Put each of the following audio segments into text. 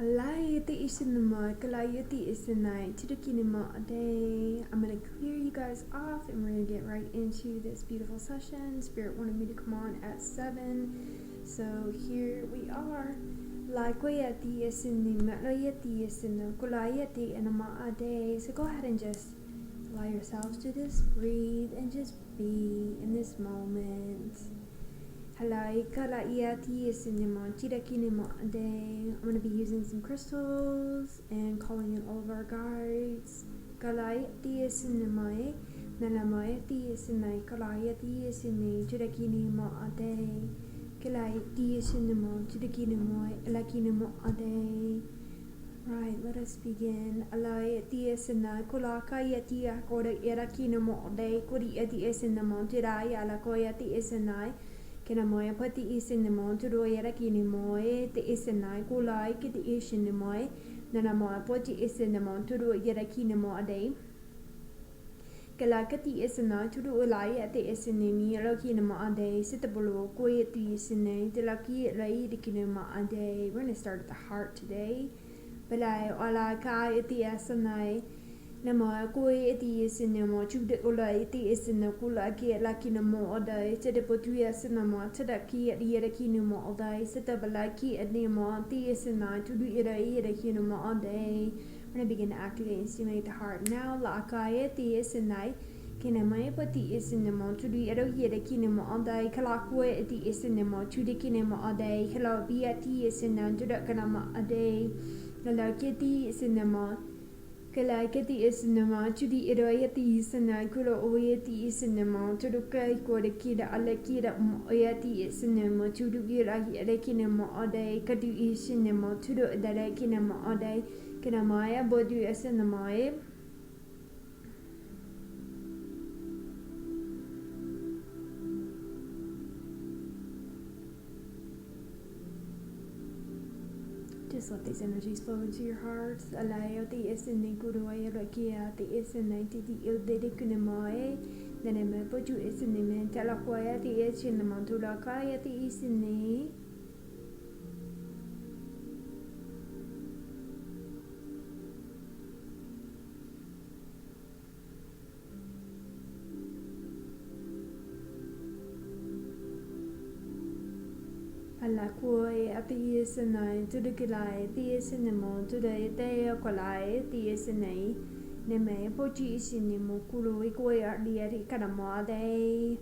Halayati isinama, kalayati isinai, tidukinima a day. I'm going to clear you guys off and we're going to get right into this beautiful session. Spirit wanted me to come on at 7. So here we are. Laikoyati isinima, layati isina, kulayati inama a day. So go ahead and just allow yourselves to just breathe and just be in this moment. I'm going to be using some crystals and calling in all of our guides. Right, let us begin. Kinamoy pati isin mo tudo yara kinimoy te isinai kulai kiti isinimoy nanamoy pati isin mo tudo yara kinimo ade kalakati isinai tudo ulai ate isinimi ro kinimo ade sitabulu koy ti isinai tilaki rai de kinimo ade. We're going to start at the heart today. Balai ala ka iti isinai Nama koe eti isinamo chude ola eti isina kula ki laki namo odai te de potuia sinamo tada ki ira kinamo odai sita balaki adnemo ti isina tudu ira kinamo odai. We're going to begin to activate and stimulate the heart now. La akaye ti isinai kinamai pati isinamo tudu ira kinamo odai kalakwe eti isinamo tudu kinamo odai kala biati isina tuda kanama odai kala kiti isinamo Kalakati isinama, tudi iroyati isina, kula oyati isinama, tudukai kodakida alakida oyati isinama, tudu iraki alekinama ode, kadu isinama, tudu dalekinama ode, kinamaya bodu isinamae. Just let these energies flow into your hearts. Alayo te isini kuruaya rakia te isini titi ildede kunamae. Naneme poju isini men talakwaya te isini mantulakaya te isini. Alakoi ati isinai tudukilai ti isinimo tudai te okolai ti isinai neme pochi isinimo kulu ikoi ardiari kanamade.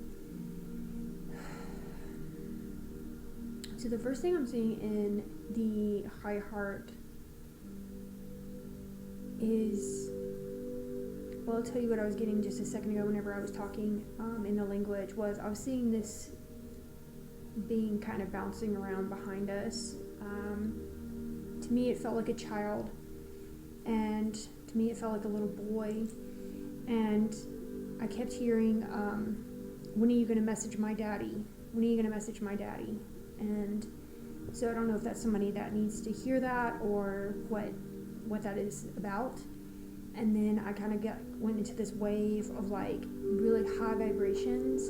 So the first thing I'm seeing in the high heart is, well, I'll tell you what I was getting just a second ago whenever I was talking in the language was I was seeing this being kind of bouncing around behind us. To me it felt like a child, and to me it felt like a little boy, and I kept hearing when are you going to message my daddy, when are you going to message my daddy? And so I don't know if that's somebody that needs to hear that or what that is about. And then I kind of went into this wave of like really high vibrations,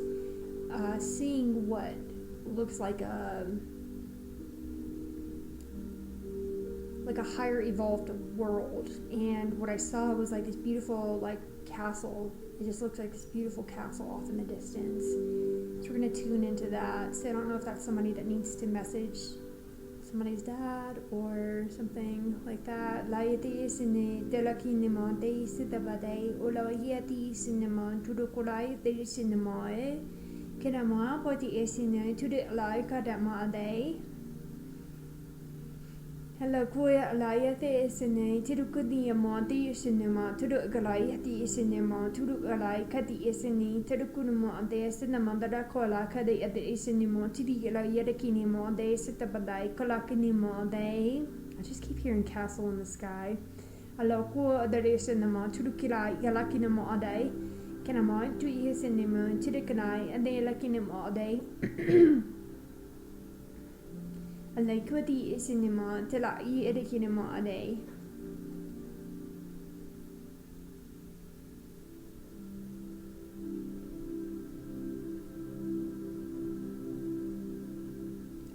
seeing what looks like a higher evolved world, and what I saw was like this beautiful like castle. It just looks like this beautiful castle off in the distance. So we're going to tune into that. So I don't know if that's somebody that needs to message somebody's dad or something like that. Laiti isine delakinima de sitabade ulawayati sinema tudukulai de sinema Kinama poti isine to the laika dama day. Hello, Kuya Alayate isine, Tidukudi Monte cinema, to the Galayati cinema, to the Alaikati isine, Tidukunuma de cinema, the Dakola Kadi at the isinimo, to the Yadakinimo, de Sitabadai, Kolakinimo day. I just keep hearing castle in the sky. Hello, Kuya the cinema, to the Kila Yalakinimo day. Kanamai to isinimo, to the Kanai, and they lakinimo all day. Alaikoti isinima, tela I edikinimo a day.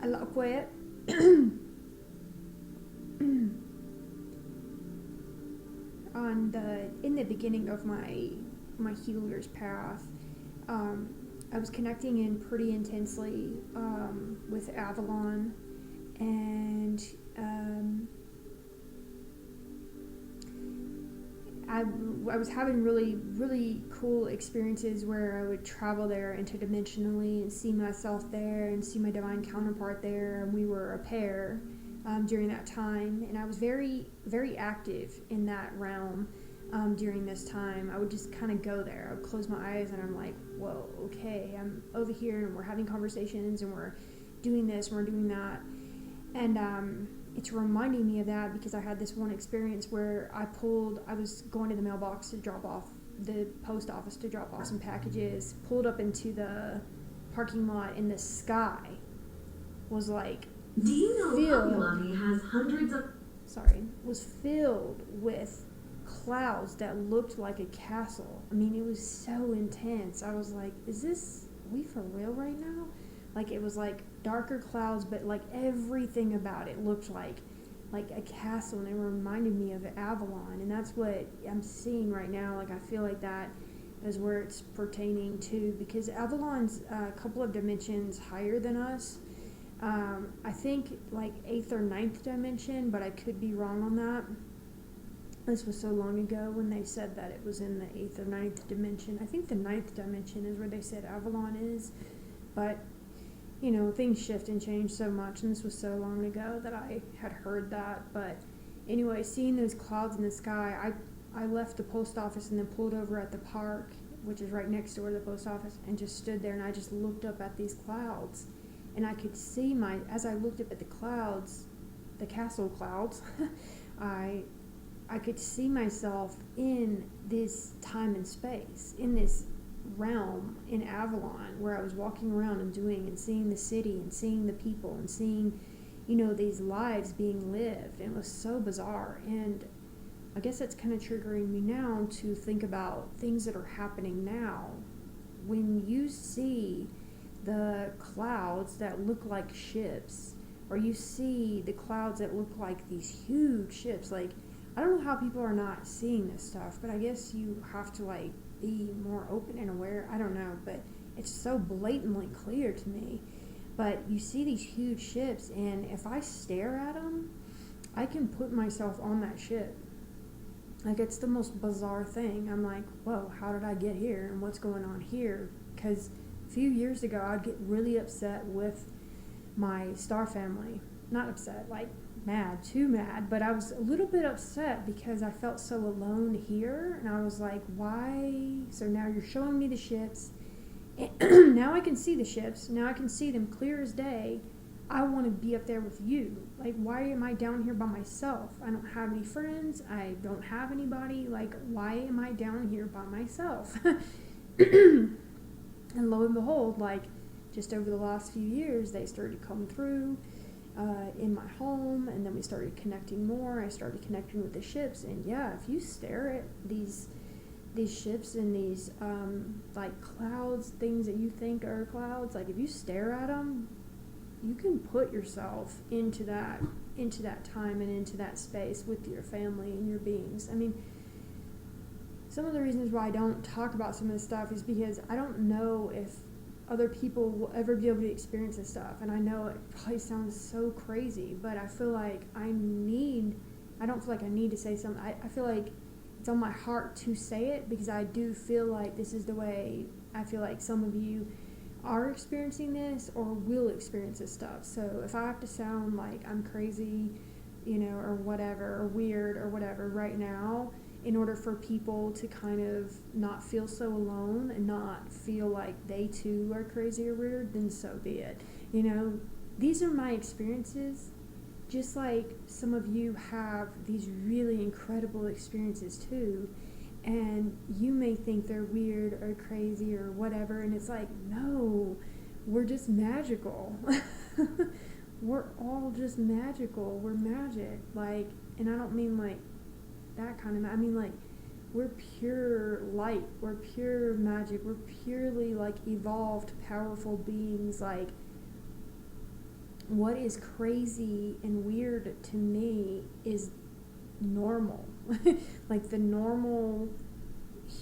Alakwe in the beginning of my healer's path, I was connecting in pretty intensely with Avalon, and I was having really, really cool experiences where I would travel there interdimensionally and see myself there and see my divine counterpart there, and we were a pair during that time, and I was very, very active in that realm during this time. I would just kind of go there. I would close my eyes and I'm like, whoa, okay, I'm over here and we're having conversations and we're doing this and we're doing that, and it's reminding me of that because I had this one experience where I was going to the mailbox to drop off, the post office to drop off some packages, pulled up into the parking lot, and the sky was like Do you know Magdalene has hundreds of... was filled with clouds that looked like a castle. I mean, it was so intense. I was like, we for real right now? Like, it was like darker clouds, but like everything about it looked like a castle, and it reminded me of Avalon, and that's what I'm seeing right now. Like, I feel like that is where it's pertaining to, because Avalon's a couple of dimensions higher than us. I think like 8th or 9th dimension, but I could be wrong on that. This was so long ago when they said that it was in the 8th or 9th dimension. I think the 9th dimension is where they said Avalon is, but you know, things shift and change so much, and this was so long ago that I had heard that. But anyway, seeing those clouds in the sky, I left the post office and then pulled over at the park, which is right next door to the post office, and just stood there, and I just looked up at these clouds, and I could see as I looked up at the clouds, the castle clouds, I could see myself in this time and space, in this realm in Avalon, where I was walking around and doing and seeing the city and seeing the people and seeing, you know, these lives being lived. And it was so bizarre. And I guess that's kind of triggering me now to think about things that are happening now. When you see the clouds that look like ships, or you see the clouds that look like these huge ships, like, I don't know how people are not seeing this stuff, but I guess you have to like be more open and aware. I don't know, but it's so blatantly clear to me. But you see these huge ships, and if I stare at them, I can put myself on that ship. Like, it's the most bizarre thing. I'm like, whoa, how did I get here, and what's going on here? Because a few years ago, I'd get really upset with my star family. Not upset, like too mad, but I was a little bit upset because I felt so alone here, and I was like, why? So now you're showing me the ships, and now I can see the ships, now I can see them clear as day. I want to be up there with you. Like, why am I down here by myself? I don't have any friends, I don't have anybody. Like, why am I down here by myself? And lo and behold, like, just over the last few years, they started to come through in my home, and then we started connecting more. I started connecting with the ships, and yeah, if you stare at these ships and these like clouds, things that you think are clouds, like if you stare at them, you can put yourself into that time and into that space with your family and your beings. I mean, some of the reasons why I don't talk about some of this stuff is because I don't know if other people will ever be able to experience this stuff. And I know it probably sounds so crazy, but I feel like I don't feel like I need to say something. I feel like it's on my heart to say it, because I do feel like this is the way I feel like some of you are experiencing this or will experience this stuff. So if I have to sound like I'm crazy, you know, or whatever, or weird or whatever right now, in order for people to kind of not feel so alone and not feel like they too are crazy or weird, then so be it. You know, these are my experiences, just like some of you have these really incredible experiences too, and you may think they're weird or crazy or whatever, and it's like, no, we're just magical. We're all just magical. We're magic. Like, and I don't mean like that kind of, I mean like, we're pure light, we're pure magic, we're purely like evolved, powerful beings. Like, what is crazy and weird to me is normal. like the normal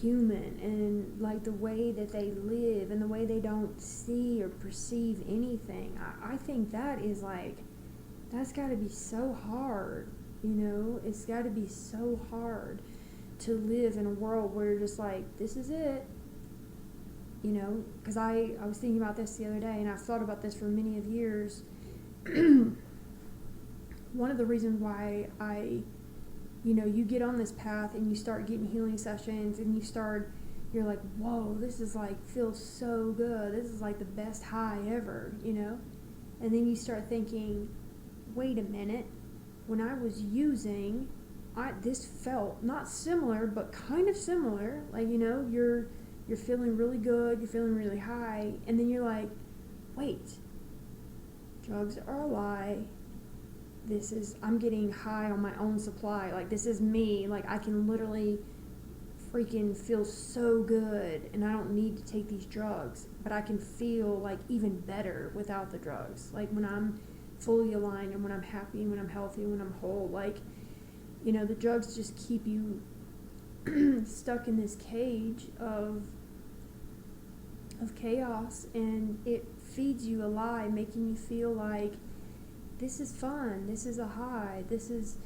human, and like the way that they live and the way they don't see or perceive anything. I think that is like, that's got to be so hard, it's got to be so hard to live in a world where you're just like, this is it, because I was thinking about this the other day, and I've thought about this for many of years. One of the reasons why you get on this path and you start getting healing sessions, and you're like, whoa, this is like, feels so good. This is like the best high ever, And then you start thinking, wait a minute, when I was using, this felt not similar, but kind of similar. Like, you're feeling really good, you're feeling really high, and then you're like, wait, drugs are a lie. I'm getting high on my own supply. Like, this is me. Like, I can literally freaking feel so good, and I don't need to take these drugs, but I can feel like even better without the drugs. Like, when I'm fully aligned, and when I'm happy, and when I'm healthy, and when I'm whole, like, the drugs just keep you stuck in this cage of chaos, and it feeds you a lie, making you feel like this is fun, this is a high, this is,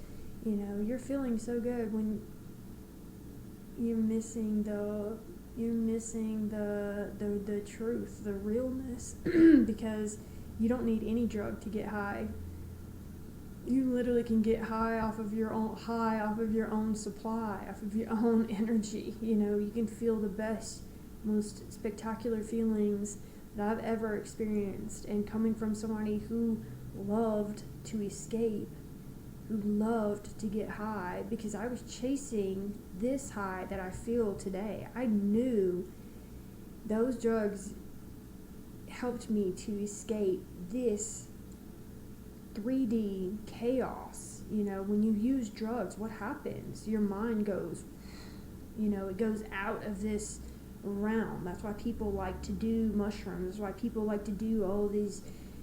you're feeling so good, when you're missing the truth, the realness, because you don't need any drug to get high. You literally can get high off of your own supply, off of your own energy. You can feel the best, most spectacular feelings that I've ever experienced. And coming from somebody who loved to escape, who loved to get high, because I was chasing this high that I feel today. I knew those drugs helped me to escape this 3D chaos. When you use drugs, what happens? Your mind goes, it goes out of this realm. That's why people like to do mushrooms. That's why people like to do all these,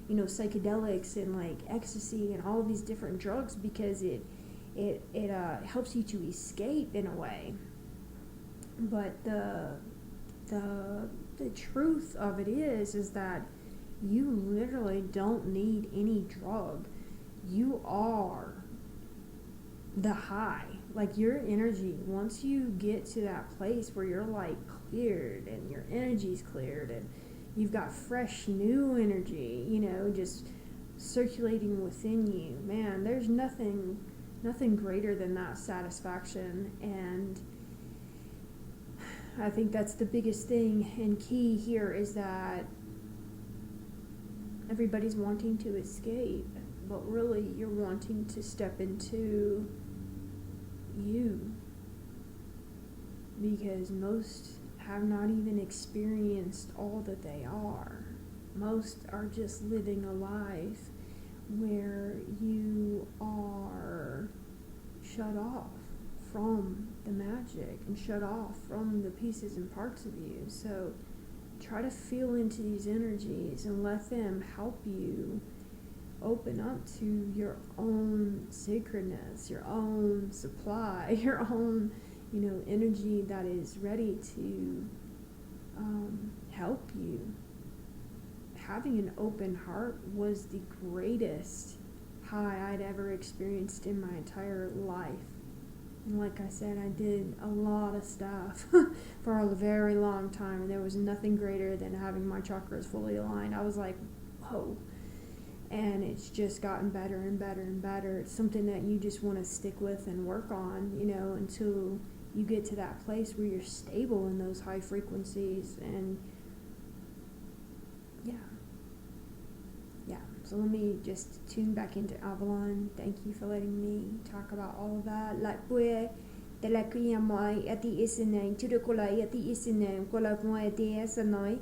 psychedelics and like ecstasy and all these different drugs, because it helps you to escape in a way. But the truth of it is that you literally don't need any drug. You are the high. Like, your energy, once you get to that place where you're like cleared, and your energy's cleared, and you've got fresh new energy, just circulating within you, man, there's nothing greater than that satisfaction. And I think that's the biggest thing and key here, is that everybody's wanting to escape, but really you're wanting to step into you, because most have not even experienced all that they are. Most are just living a life where you are shut off from the magic and shut off from the pieces and parts of you. So try to feel into these energies and let them help you open up to your own sacredness, your own supply, your own, energy that is ready to help you. Having an open heart was the greatest high I'd ever experienced in my entire life. And like I said, I did a lot of stuff for a very long time, and there was nothing greater than having my chakras fully aligned. I was like, whoa. And it's just gotten better and better and better. It's something that you just want to stick with and work on, until you get to that place where you're stable in those high frequencies. And yeah. So let me just tune back into Avalon. Thank you for letting me talk about all of that. Like, boy, the lakuya mai at the isine, to the kolai at the isine, kolai at the esanoi,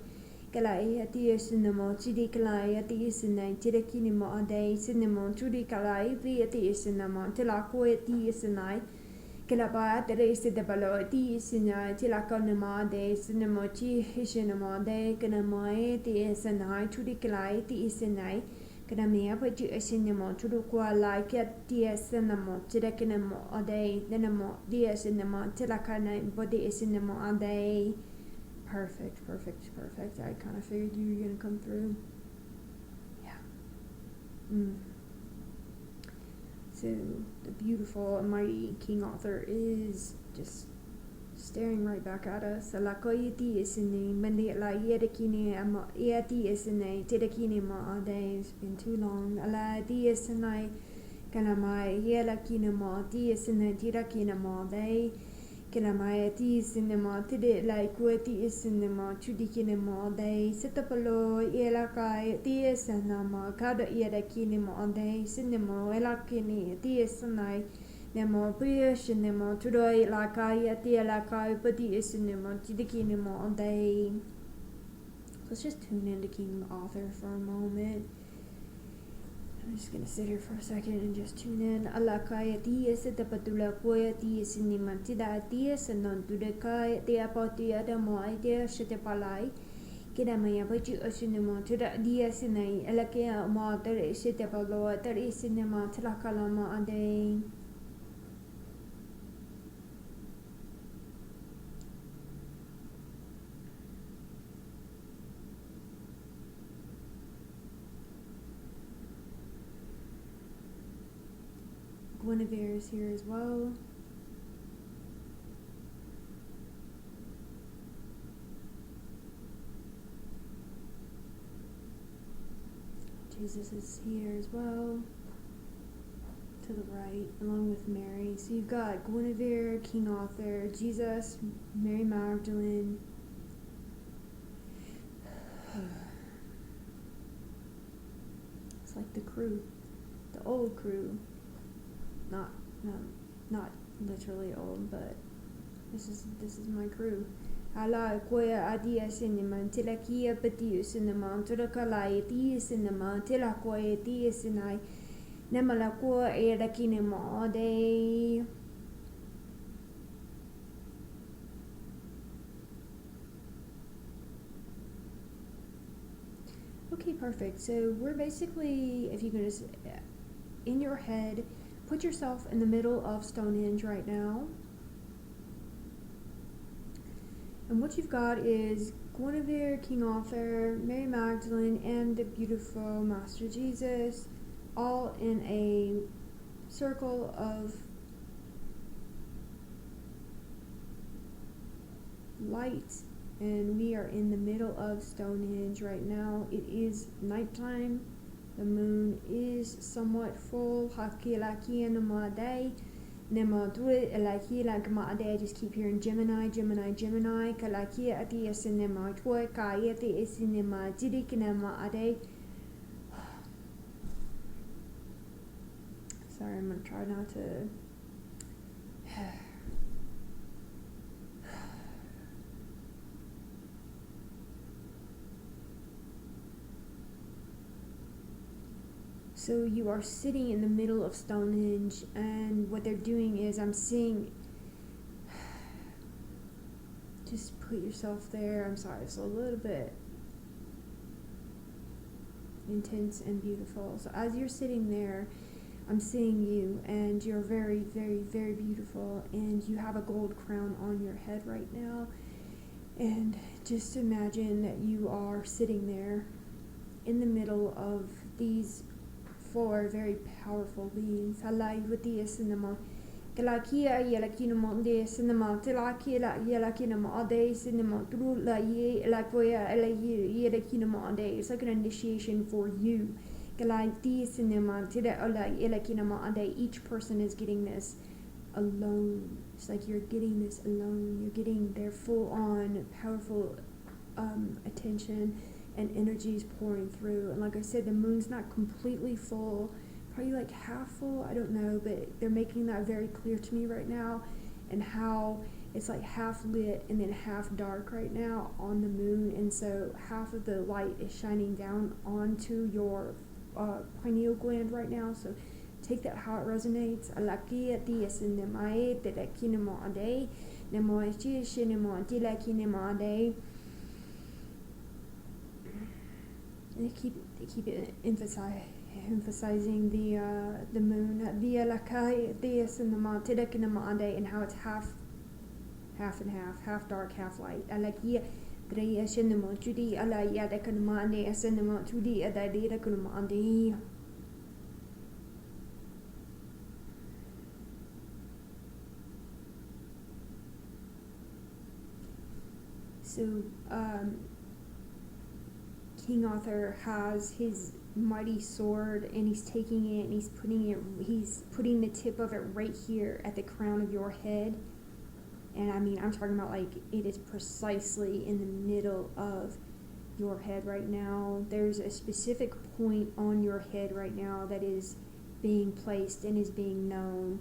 kalai at the isinamo, chidi kalai at the isine, tidakinimo ade, cinnamon, chudi kalai, vi at the isinamo, tilako at the isinai, kalaba at the race the balo at the isinai, tilakonama de, cinnamochi, hishinamo de, kanamai, the isinai, chudi kalai, the isinai. Kadamia put you a cinema to do qua like at dear cinema, tidakinamo a day, denamo, dear cinema, tilakana, body is cinema a day. Perfect. I kind of figured you were gonna come through. Yeah. So the beautiful and mighty King Arthur is just staring right back at us. Alakoyiti is in the Mandi la Yedakini ama Yati is in the Tidakini ma day. It's been too long. Ala di is in the Kanamai Yelakina ma di is in the Tidakina ma day. Kanamai ti is in the ma Tide like Weti is in the ma Tudikina ma day. Sitapalo Yelakai ti is in the ma Kada Yedakini ma day. Cinema Elakini ti is in the Nemo Prius Nemo Tudoi Lakai at the Lakai, but the is Nemo Tidiki Nemo all day. Let's just tune into King Arthur for a moment. I'm just gonna sit here for a second and just tune in. Alakai at the is at the Patula Koya, the is in the Mantida, the is and non to the Kai, the Apoti Adamo idea, Shetapalai. Kidamaya put you a cinema to the DS in a Elakia Ma, there is Shetapalo, there is cinema Telakalama a day. Genevere is here as well. Jesus is here as well, to the right, along with Mary. So you've got Genevere, King Arthur, Jesus, Mary Magdalene. It's like the crew, the old crew. Not literally old, but this is my crew. Ala koya adia cinema tilakia patiu cinema turakalai ti cinema tilakoya ti sinai namalakua era kinema day. Okay, perfect. So we're basically, if you can just in your head, put yourself in the middle of Stone Henge right now. And what you've got is Genevere, King Arthur, Mary Magdalene, and the beautiful Master Jesus, all in a circle of light. And we are in the middle of Stone Henge right now. It is nighttime. The moon is somewhat full. Hakilaki and Maday. Nemadre Elaki like Maday. I just keep hearing Gemini. Kalaki at the Esinema. Toy Kaya the Esinema. Didikinema Ade. Sorry, I'm gonna try not to. So you are sitting in the middle of Stone Henge, and what they're doing is, I'm seeing, just put yourself there. I'm sorry, it's a little bit intense and beautiful. So as you're sitting there, I'm seeing you, and you're very, very, very beautiful, and you have a gold crown on your head right now. And just imagine that you are sitting there in the middle of these 4 very powerful beings. Halai with the cinema. Galakia yelakinamo de cinema. Tilakila yelakinamo de cinema. Trula ye lakoya yelakinamo de. It's like an initiation for you. Galai the cinema. Tida ola yelakinamo de. Each person is getting this alone. It's like you're getting this alone. You're getting their full on powerful attention and energy is pouring through. And like I said, the moon's not completely full, probably like half full, I don't know, but they're making that very clear to me right now, and how it's like half lit and then half dark right now on the moon. And so half of the light is shining down onto your pineal gland right now. So take that how it resonates. And they keep emphasizing emphasizing the moon, and how it's half and half dark, half light. So King Arthur has his mighty sword, and he's taking it and he's putting the tip of it right here at the crown of your head. And I mean, I'm talking about like it is precisely in the middle of your head right now. There's a specific point on your head right now that is being placed and is being known.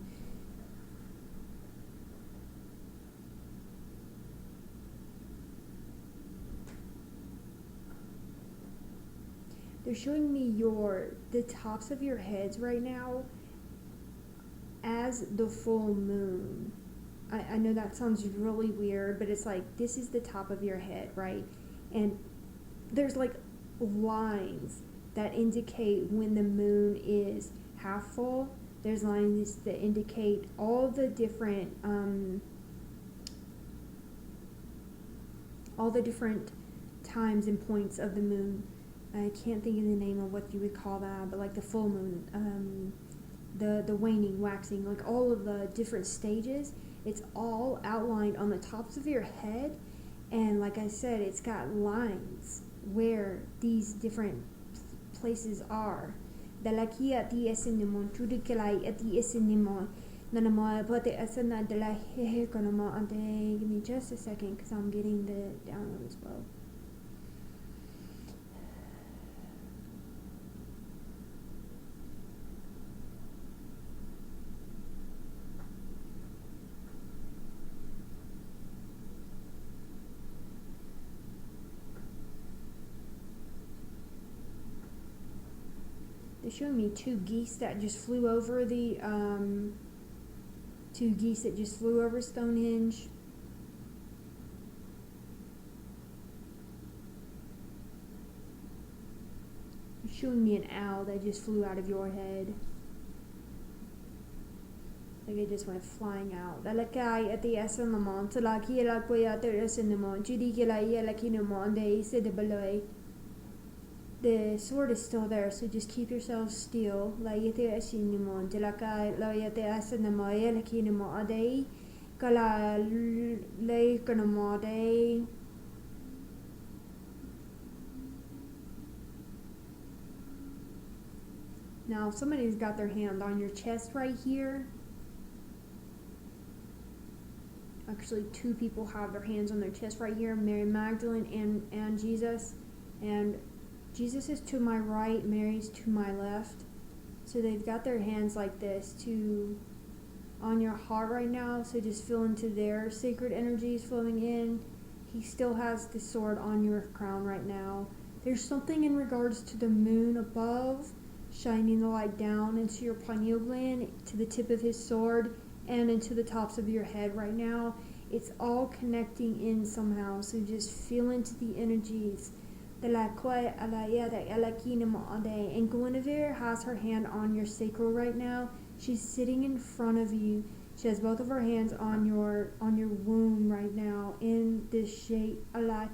They're showing me the tops of your heads right now as the full moon. I know that sounds really weird, but it's like this is the top of your head, right? And there's like lines that indicate when the moon is half full. There's lines that indicate all the different times and points of the moon. I can't think of the name of what you would call that, but like the full moon, the waning, waxing, like all of the different stages. It's all outlined on the tops of your head, and like I said, it's got lines where these different places are. Give me just a second, because I'm getting the download as well. They're showing me two geese that just flew over Stone Henge. They're showing me an owl that just flew out of your head. Like it just went flying out. The sword is still there, so just keep yourself still. Now, somebody's got their hand on your chest right here. Actually, two people have their hands on their chest right here, Mary Magdalene and Jesus. And Jesus is to my right, Mary's to my left. So they've got their hands like this on your heart right now. So just feel into their sacred energies flowing in. He still has the sword on your crown right now. There's something in regards to the moon above, shining the light down into your pineal gland, to the tip of his sword, and into the tops of your head right now. It's all connecting in somehow. So just feel into the energies. And Genevere has her hand on your sacral right now. She's sitting in front of you. She has both of her hands on your womb right now in this shape. I'm gonna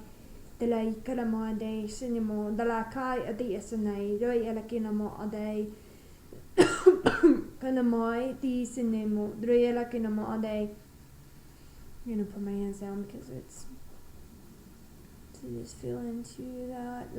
put my hands down because it's to just feel into that.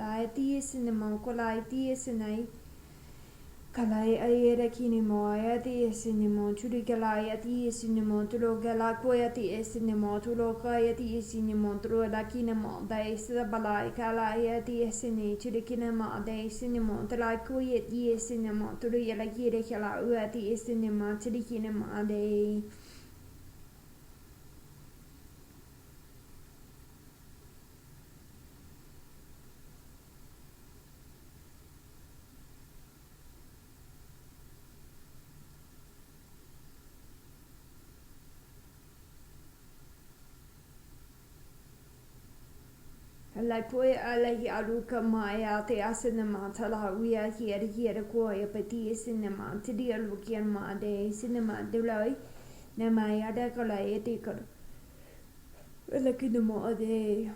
Kalai ayera kinemo ayati esinemo churigalai ati esinemo tulo galakwati esinemo tulo kayati esinemo tulo lakinemo dai sabalai kalai ati esini churikinema dai sinemo talakwati esinemo tulo yalakire kala uati esinemo churikinema dai. Lai poe alahi aluka maia te asinema tala wia here koe pati sinema te dia lukian ma de sinema de lai na mai ada ko lai e te ko la kinemo de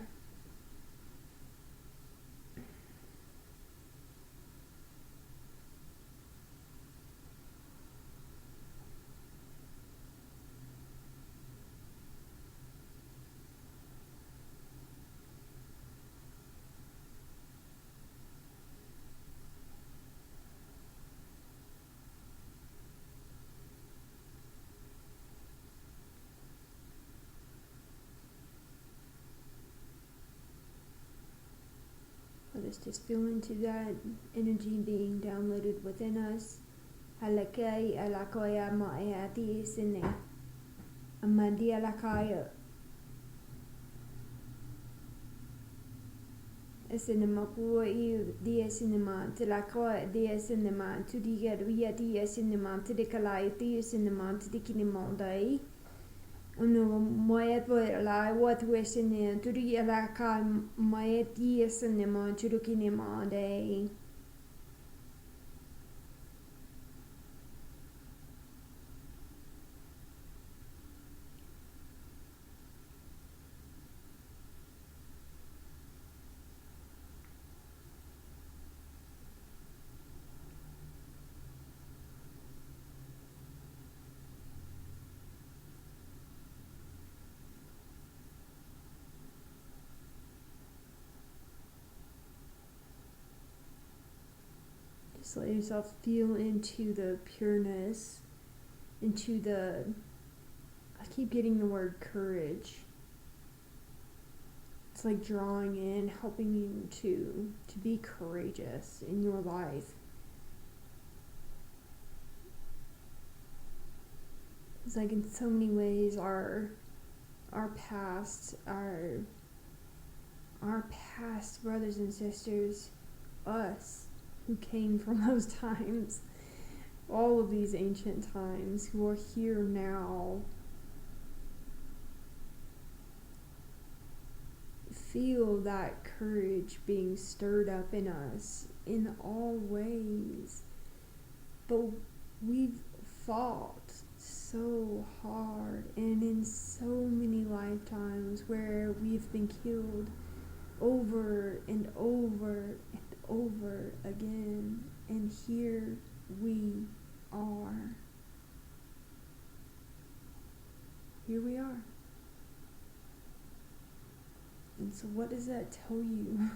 let us just feel into that energy being downloaded within us. Halakai alakoya ma'e ati sine. Amandi alakaya. Cinema pua I dia cinema te la koa dia cinema tu dia ria dia cinema te de kalai dia cinema te de kinema dai. Uno moe po la what wishing to the alaka moe dia cinema to the kinema dai. Just let yourself feel into the pureness, into the, I keep getting the word courage. It's like drawing in, helping you to be courageous in your life. It's like in so many ways our past, our past brothers and sisters, us, who came from those times, all of these ancient times, who are here now, feel that courage being stirred up in us in all ways. But we've fought so hard and in so many lifetimes where we've been killed over and over and over again, and here we are. Here we are. And so what does that tell you?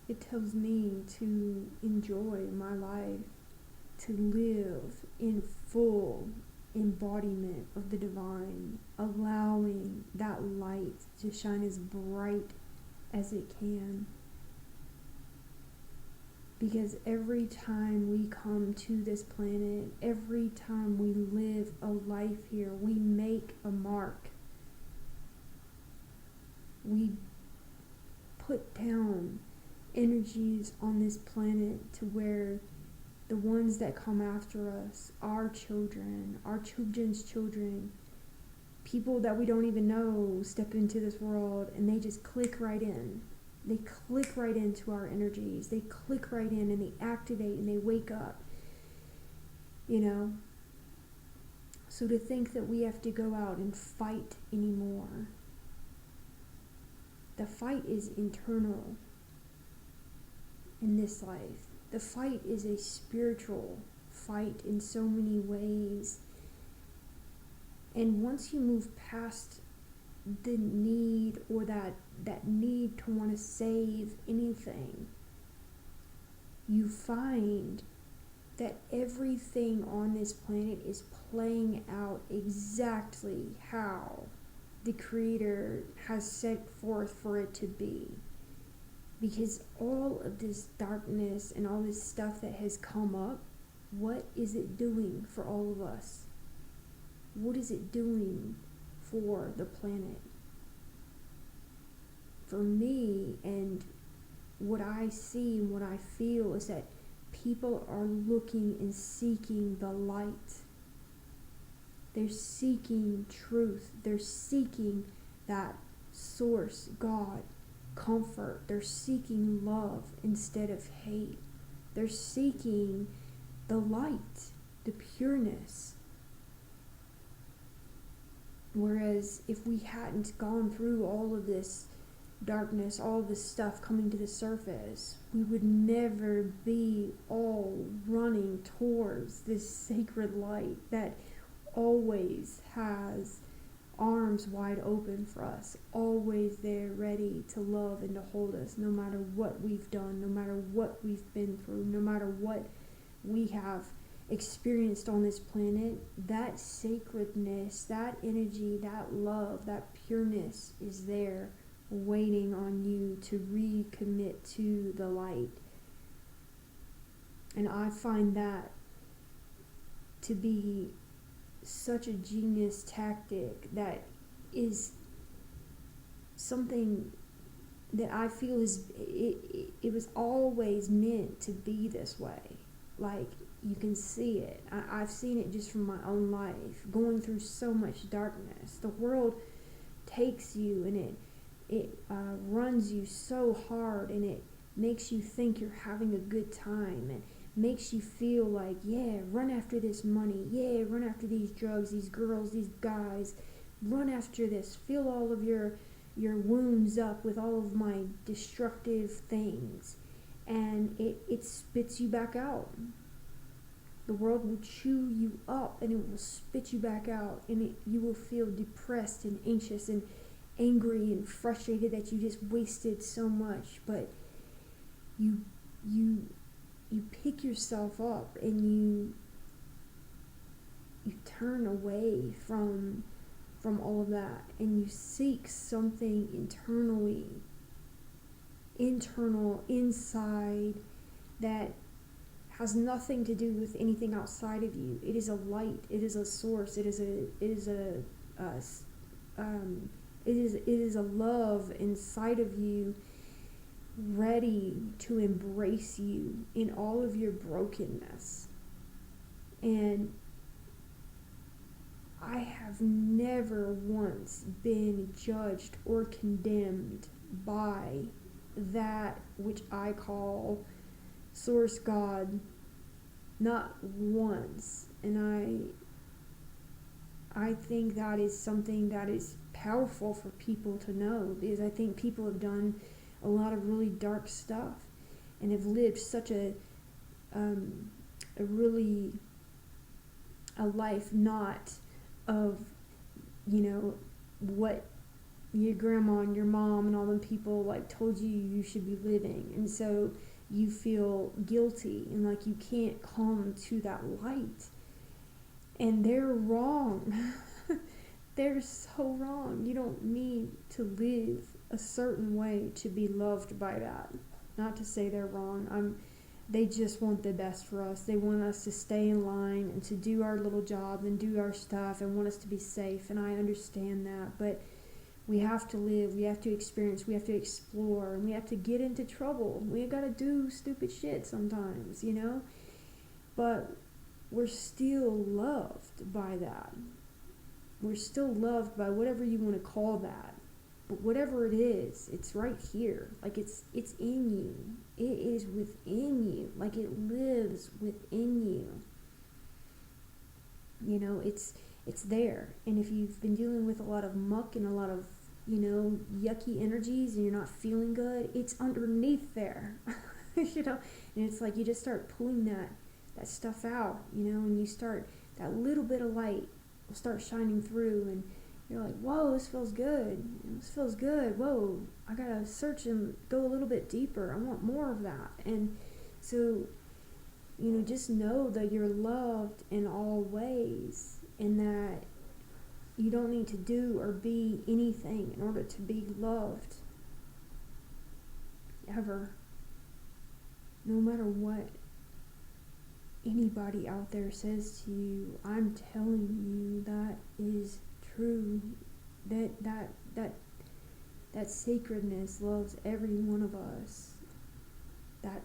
It tells me to enjoy my life, to live in full embodiment of the divine, allowing that light to shine as bright as it can. Because every time we come to this planet, every time we live a life here, we make a mark. We put down energies on this planet to where the ones that come after us, our children, our children's children, people that we don't even know step into this world and they just click right in. They click right into our energies. They click right in and they activate and they wake up. You know? So to think that we have to go out and fight anymore. The fight is internal in this life. The fight is a spiritual fight in so many ways. And once you move past the need or that need to want to save anything, you find that everything on this planet is playing out exactly how the Creator has set forth for it to be. Because all of this darkness and all this stuff that has come up, what is it doing for all of us? What is it doing for the planet? For me, and what I see and what I feel is that people are looking and seeking the light. They're seeking truth. They're seeking that source, God, comfort. They're seeking love instead of hate. They're seeking the light, the pureness. Whereas if we hadn't gone through all of this darkness, all of this stuff coming to the surface, we would never be all running towards this sacred light that always has arms wide open for us, always there ready to love and to hold us, no matter what we've done, no matter what we've been through, no matter what we have experienced on this planet. That sacredness, that energy, that love, that pureness is there waiting on you to recommit to the light. And I find that to be such a genius tactic that is something that I feel is it was always meant to be this way. Like, you can see it. I've seen it just from my own life, going through so much darkness. The world takes you and it runs you so hard, and it makes you think you're having a good time, and makes you feel like, yeah, run after this money, yeah, run after these drugs, these girls, these guys, run after this, fill all of your wounds up with all of my destructive things, and it spits you back out. The world will chew you up, and it will spit you back out, and you will feel depressed and anxious and angry and frustrated that you just wasted so much. But you pick yourself up, and you turn away from all of that, and you seek something internal inside that has nothing to do with anything outside of you. It is a light. It is a source. It is a love inside of you, ready to embrace you in all of your brokenness. And I have never once been judged or condemned by that which I call Source God, not once. And I think that is something that is powerful for people to know, because I think people have done a lot of really dark stuff and have lived such a life not of, what your grandma and your mom and all them people like told you should be living, and so you feel guilty and like you can't come to that light. And they're wrong. They're so wrong. You don't need to live a certain way to be loved by that. Not to say they're wrong. They just want the best for us. They want us to stay in line and to do our little job and do our stuff and want us to be safe. And I understand that. But we have to live. We have to experience. We have to explore. And we have to get into trouble. We got to do stupid shit sometimes, But we're still loved by that. We're still loved by whatever you want to call that. But whatever it is, it's right here. Like it's in you. It is within you. Like it lives within you. It's there. And if you've been dealing with a lot of muck and a lot of, yucky energies and you're not feeling good, it's underneath there. And it's like you just start pulling that stuff out, and you start, that little bit of light will start shining through, and you're like, whoa, this feels good. This feels good. Whoa, I gotta search and go a little bit deeper. I want more of that. And so, just know that you're loved in all ways, and that you don't need to do or be anything in order to be loved. Ever. No matter what anybody out there says to you, I'm telling you that is true. That sacredness loves every one of us. That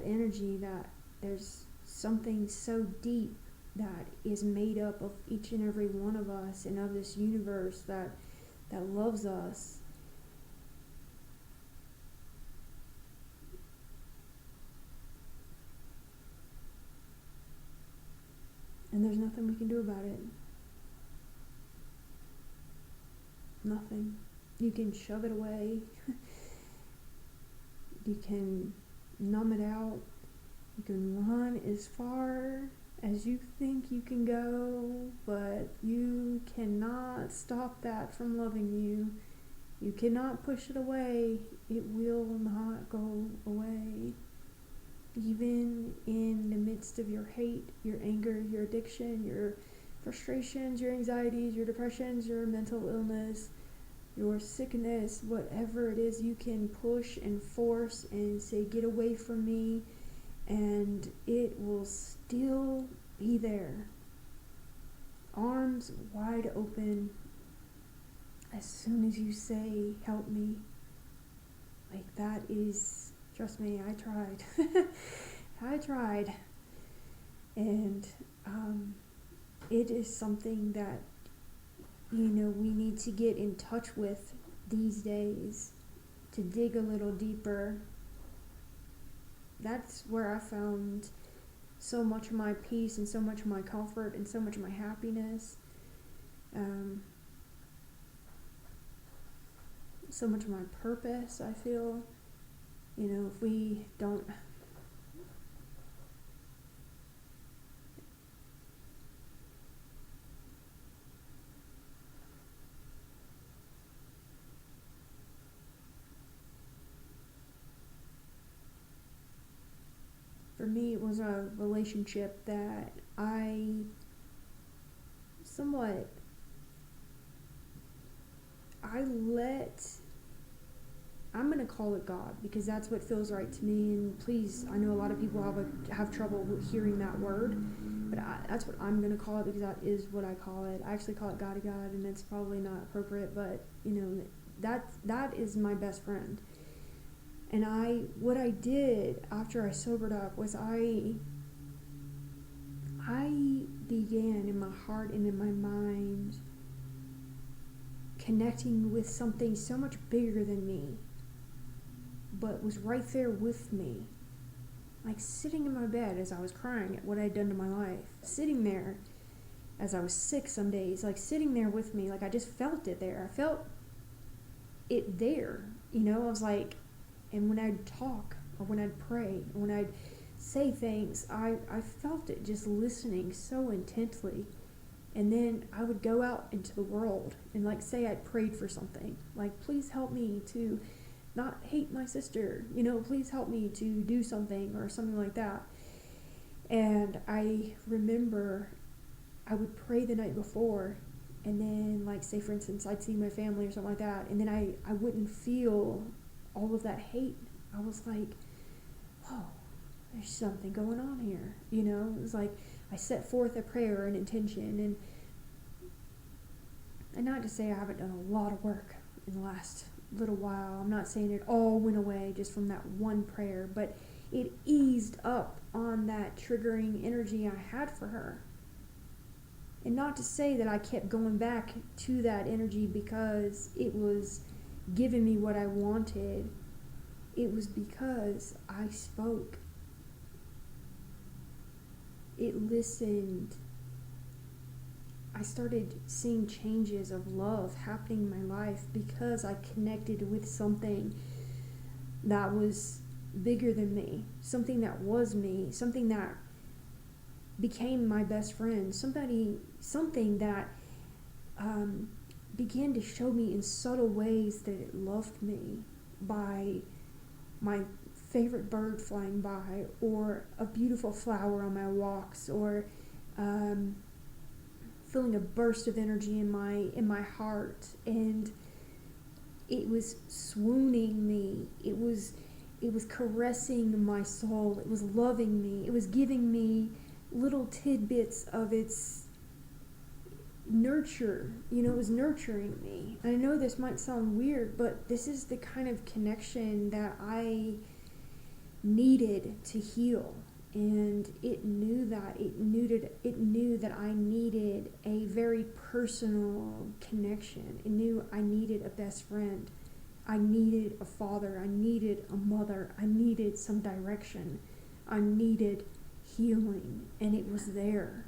energy, that there's something so deep that is made up of each and every one of us and of this universe that that loves us. And there's nothing we can do about it. Nothing. You can shove it away. You can numb it out. You can run as far as you think you can go, but you cannot stop that from loving you. You cannot push it away. It will not go away. Even in the midst of your hate, your anger, your addiction, your frustrations, your anxieties, your depressions, your mental illness, your sickness, whatever it is, you can push and force and say, get away from me, and it will still be there. Arms wide open as soon as you say, help me. Like, that is, trust me, I tried. I tried. And it is something that, we need to get in touch with these days, to dig a little deeper. That's where I found so much of my peace and so much of my comfort and so much of my happiness. So much of my purpose, I feel. If we don't... For me, it was a relationship that I let, I'm going to call it God, because that's what feels right to me. And please, I know a lot of people have trouble with hearing that word, but that's what I'm going to call it, because that is what I call it. I actually call it God, and it's probably not appropriate, but that is my best friend. And what I did after I sobered up was I began in my heart and in my mind connecting with something so much bigger than me, but was right there with me. Like sitting in my bed as I was crying at what I'd done to my life. Sitting there as I was sick some days, like sitting there with me, like I just felt it there. I felt it there, I was like, and when I'd talk, or when I'd pray, or when I'd say things, I felt it just listening so intently. And then I would go out into the world and like say I'd prayed for something. Like, please help me to not hate my sister. Please help me to do something or something like that. And I remember I would pray the night before, and then like say for instance I'd see my family or something like that, and then I wouldn't feel all of that hate. I was like, whoa, there's something going on here. It was like I set forth a prayer, an intention, and not to say I haven't done a lot of work in the last little while. I'm not saying it all went away just from that one prayer, but it eased up on that triggering energy I had for her. And not to say that I kept going back to that energy because it was giving me what I wanted. It was because I spoke. It listened. I started seeing changes of love happening in my life because I connected with something that was bigger than me, something that was me, something that became my best friend, something that began to show me in subtle ways that it loved me, by my favorite bird flying by, or a beautiful flower on my walks, or feeling a burst of energy in my heart. And it was swooning me. It was caressing my soul. It was loving me. It was giving me little tidbits of its nurture. It was nurturing me. And I know this might sound weird, but this is the kind of connection that I needed to heal. and it knew that I needed a very personal connection. It knew I needed a best friend. I needed a father. I needed a mother. I needed some direction. I needed healing, and it was there.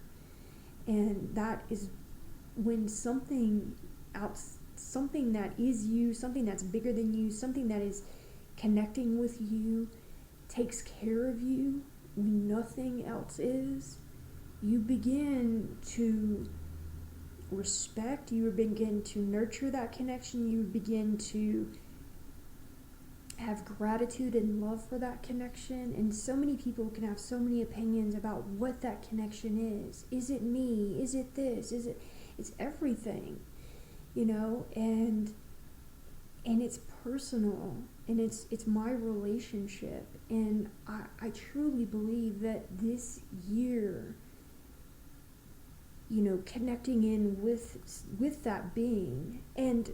And that is when something that is you, something that's bigger than you, something that is connecting with you, takes care of you when nothing else is, you begin to respect, you begin to nurture that connection, you begin to have gratitude and love for that connection. And so many people can have so many opinions about what that connection is. Is it me? Is it this? It's everything, and it's personal, and it's my relationship. And I truly believe that this year, connecting in with that being, and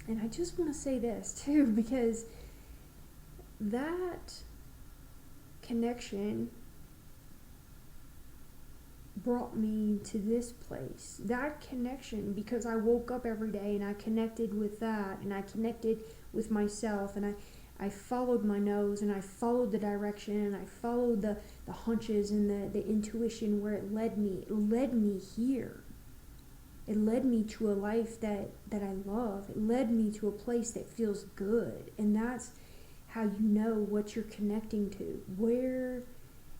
I just want to say this too, because that connection brought me to this place. That connection, because I woke up every day and I connected with that, and I connected with myself, and I followed my nose, and I followed the direction, and I followed the hunches and the intuition where it led me. It led me here. It led me to a life that I love. It led me to a place that feels good. And that's how you know what you're connecting to. Where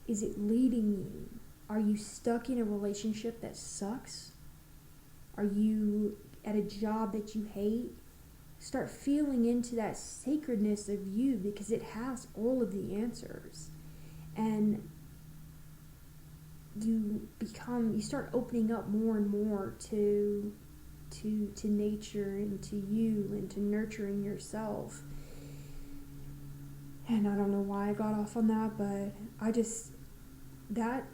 is it leading you? Are you stuck in a relationship that sucks? Are you at a job that you hate? Start feeling into that sacredness of you, because it has all of the answers. And you start opening up more and more to nature, and to you, and to nurturing yourself. And I don't know why I got off on that, but I just, that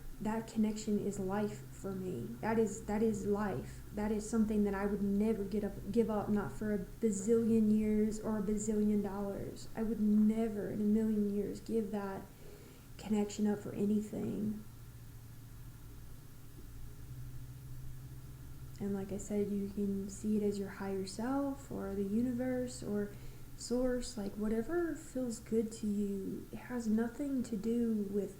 connection is life for me. That is life. That is something that I would never give up, not for a bazillion years or a bazillion dollars. I would never in a million years give that connection up for anything. And like I said, you can see it as your higher self, or the universe, or source, like whatever feels good to you. It has nothing to do with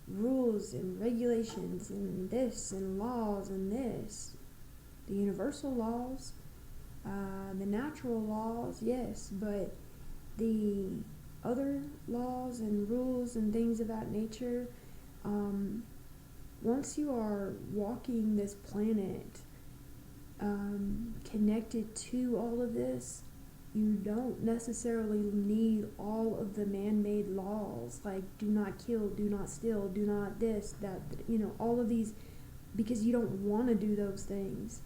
rules and regulations and this and laws and this. The universal laws, the natural laws, yes, but the other laws and rules and things of that nature, once you are walking this planet, connected to all of this, you don't necessarily need all of the man-made laws, like do not kill, do not steal, do not this, that, all of these, because you don't want to do those things.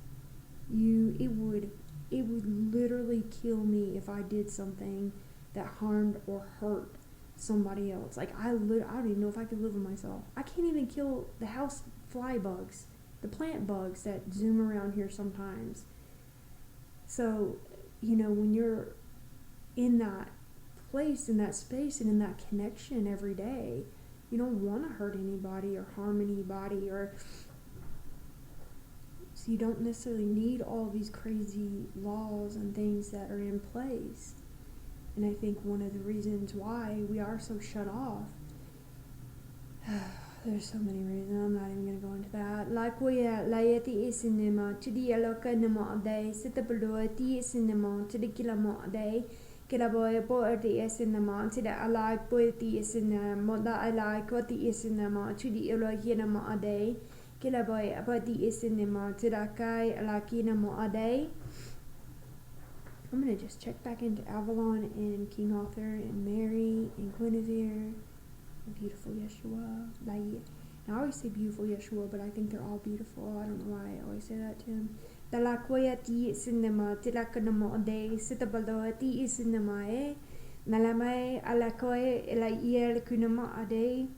It would literally kill me if I did something that harmed or hurt somebody else. Like I don't even know if I could live with myself. I can't even kill the house fly bugs, the plant bugs that zoom around here sometimes. So, when you're in that place, in that space, and in that connection every day, you don't want to hurt anybody or harm anybody, so you don't necessarily need all these crazy laws and things that are in place. And I think one of the reasons why we are so shut off, there's so many reasons, I'm not even going to go into that. Like we are layati cinema to the local nama day, sit up a cinema to the kilamo day, kilaboy poetry cinema to the alike poetry cinema, that I like what the cinema to the eloginama day, kilaboy about the cinema to the kai alakinamo day. I'm going to just check back into Avalon and King Arthur and Mary and Genevere. Beautiful Yeshua. And I always say beautiful Yeshua, but I think they're all beautiful. I don't know why I always say that to him. Dalakwayati cinema, tilakanamo de sitabaloati cinema, nalamay alakoy elayer kunama ade.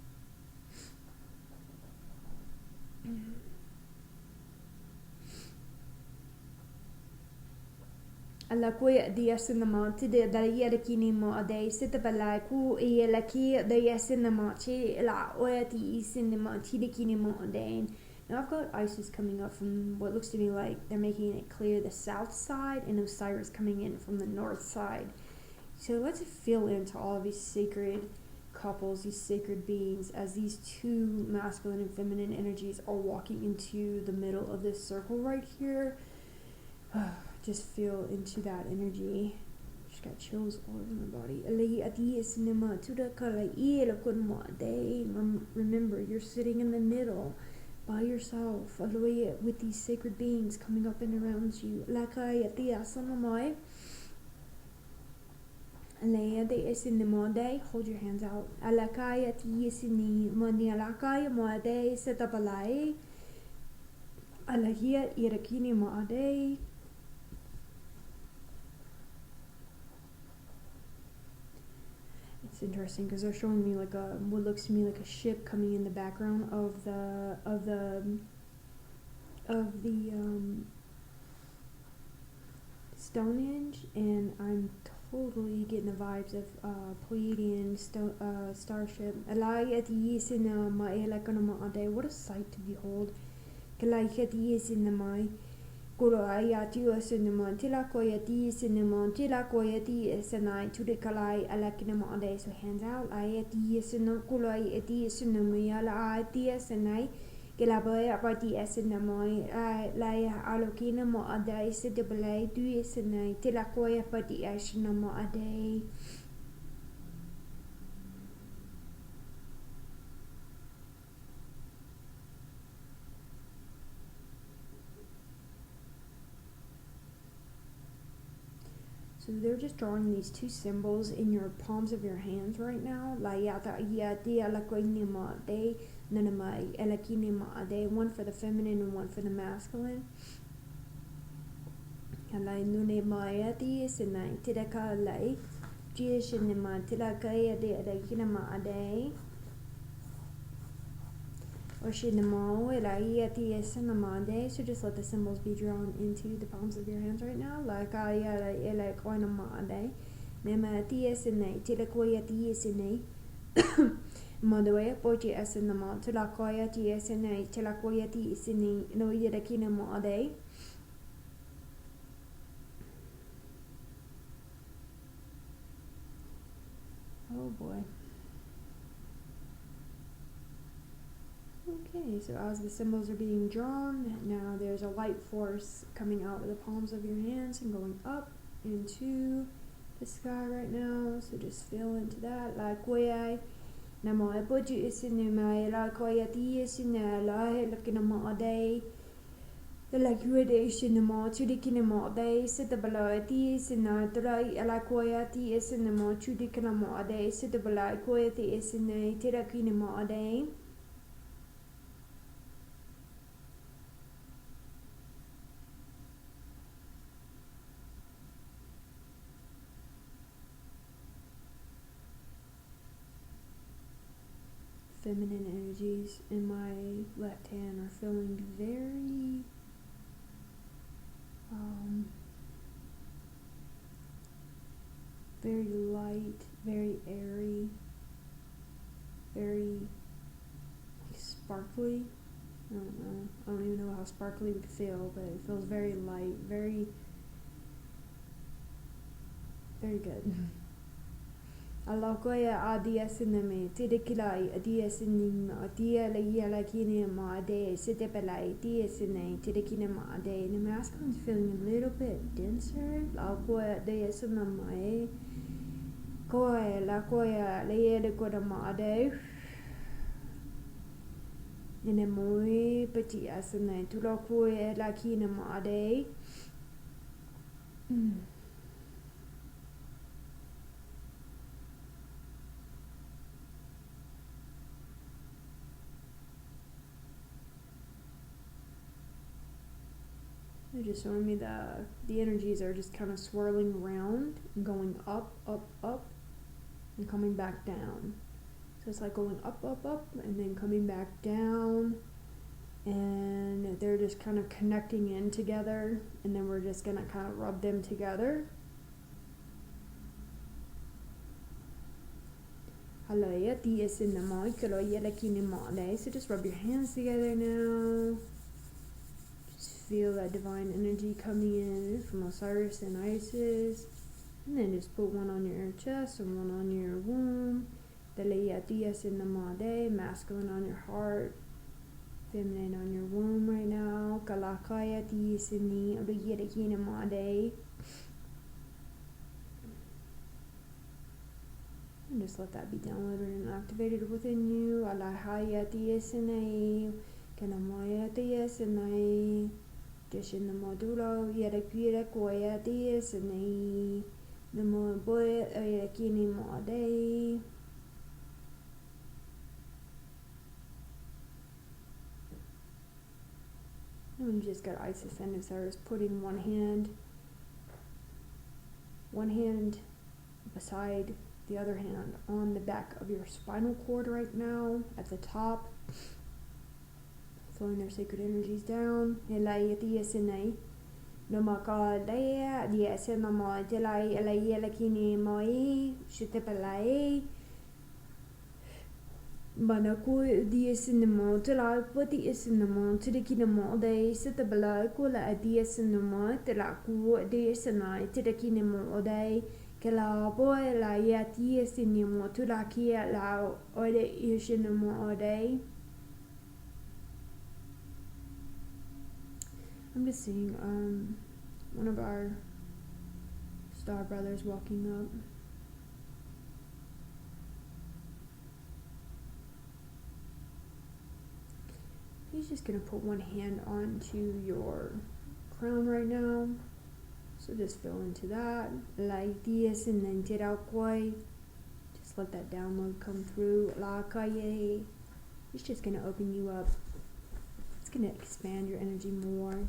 Alla koe dia sinema tide da yere kini mo ade sita bala ku e la ki da yesinema chi la oeti sinema tide kini mo ade. Now I've got Isis coming up from what looks to me like they're making it clear the south side and Osiris coming in from the north side. So let's feel into all of these sacred couples, these sacred beings, as these two masculine and feminine energies are walking into the middle of this circle right here. Just feel into that energy. Just got chills all over my body. Remember, you're sitting in the middle by yourself with these sacred beings coming up and around you. Hold your hands out. It's interesting because they're showing me like what looks to me like a ship coming in the background of the Stone Henge, and I'm totally getting the vibes of Pleadian starship. What a sight to behold. So hands out. So they're just drawing these two symbols in your palms of your hands right now. One for the feminine and one for the masculine. So just let the symbols be drawn into the palms of your hands right now. Oh boy. Okay, so as the symbols are being drawn, now there's a light force coming out of the palms of your hands and going up into the sky right now. So just feel into that. Feminine energies in my left hand are feeling very very light, very airy, very sparkly. I don't even know how sparkly would feel, but it feels very light, very good. Alakoya adia siname, tidikilai adia sinim, adia la kine ma ade, sitepelai, dia sine, tidikine ma ade. The masculine's feeling a little bit denser. Lakoya dea sunamae. Koya la koya lea de koda ma ade. Nene moi peti asane, tulakoya la kine ma ade. They're just showing me the energies are just kind of swirling around and going up, and coming back down. So it's like going up, and then coming back down, and they're just kind of connecting in together, and then we're just gonna kind of rub them together. Hallelujah. So just rub your hands together now. Just feel that divine energy coming in from Osiris and Isis. And then just put one on your chest and one on your womb. Masculine on your heart. Feminine on your womb right now. And just let that be downloaded and activated within you. Just in the modulo, the more boy, and just got Isis and Osiris putting one hand beside the other hand on the back of your spinal cord right now at the top, flowing their sacred energies down. Banaku diasinamo tela poti isinamo tidikinamo de sitabala kula diasinamo telaku diasinai tidikinamo de kela boy la yati isinimo tulaki la ode isinamo ode. I'm just seeing one of our star brothers walking up. He's just going to put one hand onto your crown right now. So just feel into that. Like this, and then just let that download come through. It's just going to open you up. It's going to expand your energy more.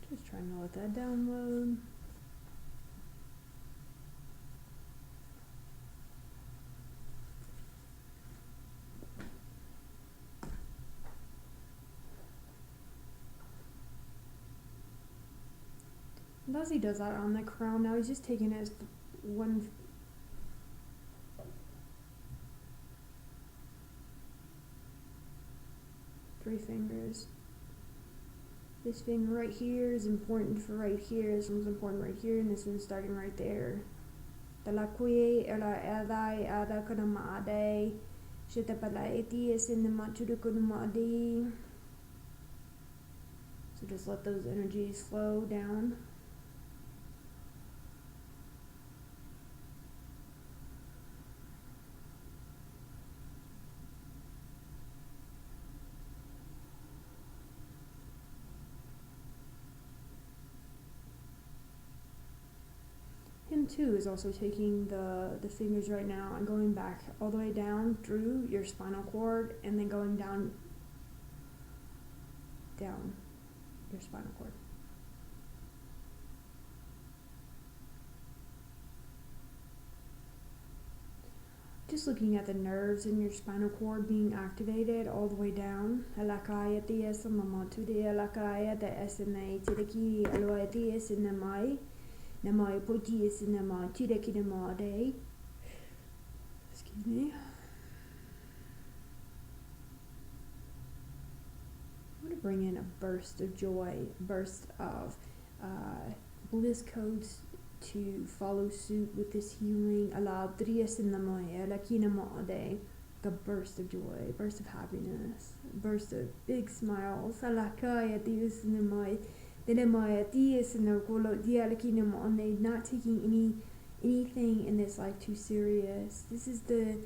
Just trying to let that download. And as he does that on the crown, now he's just taking his three fingers. This finger right here is important for right here, this one's important right here, and this one's starting right there. So just let those energies flow down. Him too is also taking the fingers right now and going back all the way down through your spinal cord, and then going down your spinal cord. Just looking at the nerves in your spinal cord being activated all the way down. Excuse me. I'm going to bring in a burst of joy, a burst of bliss codes to follow suit with this healing. A burst of joy, a burst of happiness, a burst of big smiles. Not taking anything in this life too serious. This is the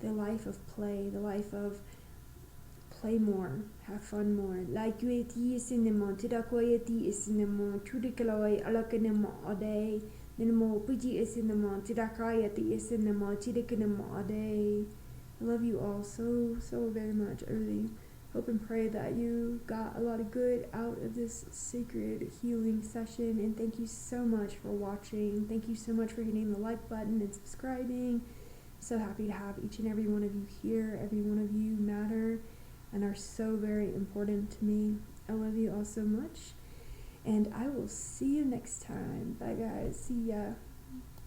life of play, the life of play more, have fun more. Like you eti sinemo, tidako eti sinemo, tudikaloy alakanemo ode, ninemo piji sinemo, tidakai eti sinemo, tidikanemo ode. I love you all so, so very much. I really hope and pray that you got a lot of good out of this sacred healing session. And thank you so much for watching. Thank you so much for hitting the like button and subscribing. So happy to have each and every one of you here. Every one of you matter and are so very important to me. I love you all so much. And I will see you next time. Bye guys. See ya.